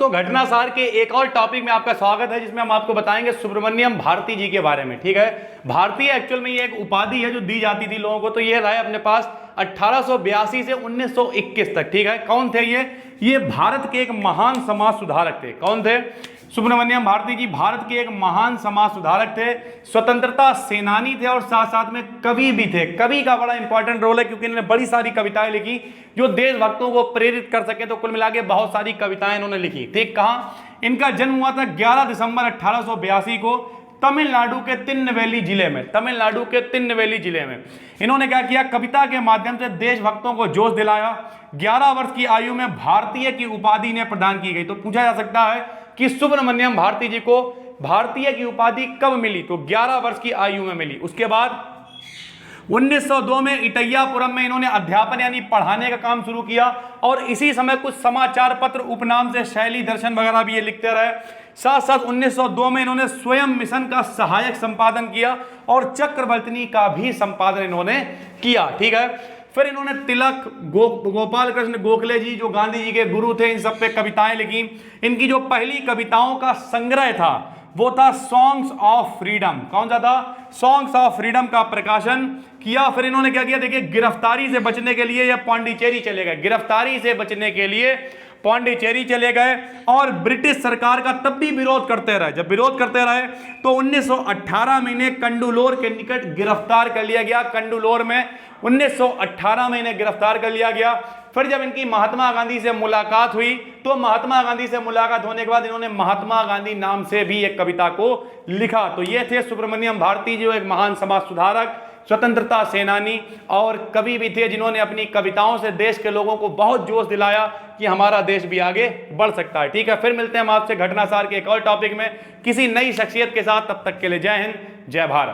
दोस्तों, घटनासार के एक और टॉपिक में आपका स्वागत है, जिसमें हम आपको बताएंगे सुब्रमण्यम भारती जी के बारे में। ठीक है, भारती एक्चुअल में ये एक उपाधि है जो दी जाती थी लोगों को। तो ये रहा अपने पास 1882 से 1921 तक। ठीक है, कौन थे ये भारत के एक महान समाज सुधारक थे। कौन थे? सुब्रमण्यम भारती जी भारत के एक महान समाज सुधारक थे, स्वतंत्रता सेनानी थे और साथ साथ में कवि भी थे। कवि का बड़ा इंपॉर्टेंट रोल है क्योंकि इन्होंने बड़ी सारी कविताएं लिखी जो देशभक्तों को प्रेरित कर सके। तो कुल मिला के बहुत सारी कविताएं इन्होंने लिखी। ठीक, कहाँ इनका जन्म हुआ था? 11 दिसंबर 1882 को तमिलनाडु के तिरुनेलवेली जिले में। तमिलनाडु के तिरुनेलवेली जिले में इन्होंने क्या किया? कविता के माध्यम से देशभक्तों को जोश दिलाया। 11 वर्ष की आयु में भारतीय की उपाधि इन्हें प्रदान की गई। तो पूछा जा सकता है कि सुब्रमण्यम भारती जी को भारतीय की उपाधि कब मिली? तो 11 वर्ष की आयु में मिली। उसके बाद 1902 में इटैयापुरम में इन्होंने अध्यापन यानी पढ़ाने का काम शुरू किया और इसी समय कुछ समाचार पत्र उपनाम से शैली दर्शन वगैरह भी ये लिखते रहे। साथ साथ 1902 में इन्होंने स्वयं मिशन का सहायक संपादन किया और चक्रवर्तिनी का भी संपादन इन्होंने किया। ठीक है, फिर इन्होंने तिलक, गोपाल कृष्ण गोखले जी जो गांधी जी के गुरु थे, इन सब पे कविताएं लिखी। इनकी जो पहली कविताओं का संग्रह था वो था सॉन्ग्स ऑफ फ्रीडम। कौन सा था? सॉन्ग्स ऑफ फ्रीडम का प्रकाशन किया। फिर इन्होंने क्या किया? देखिए, गिरफ्तारी से बचने के लिए या पांडिचेरी चले गए। गिरफ्तारी से बचने के लिए पांडिचेरी चले गए और ब्रिटिश सरकार का तब भी विरोध करते रहे। जब विरोध करते रहे तो 1918 में इन्हें कंडुलोर के निकट गिरफ्तार कर लिया गया। कंडुलोर में 1918 में इन्हें गिरफ्तार कर लिया गया। फिर जब इनकी महात्मा गांधी से मुलाकात हुई तो महात्मा गांधी से मुलाकात होने के बाद इन्होंने महात्मा गांधी नाम से भी एक कविता को लिखा। तो ये थे सुब्रमण्यम भारती, जो एक महान समाज सुधारक, स्वतंत्रता सेनानी और कवि भी थे, जिन्होंने अपनी कविताओं से देश के लोगों को बहुत जोश दिलाया कि हमारा देश भी आगे बढ़ सकता है। ठीक है, फिर मिलते हैं हम आपसे घटनासार के एक और टॉपिक में किसी नई शख्सियत के साथ। तब तक के लिए जय हिंद, जय भारत।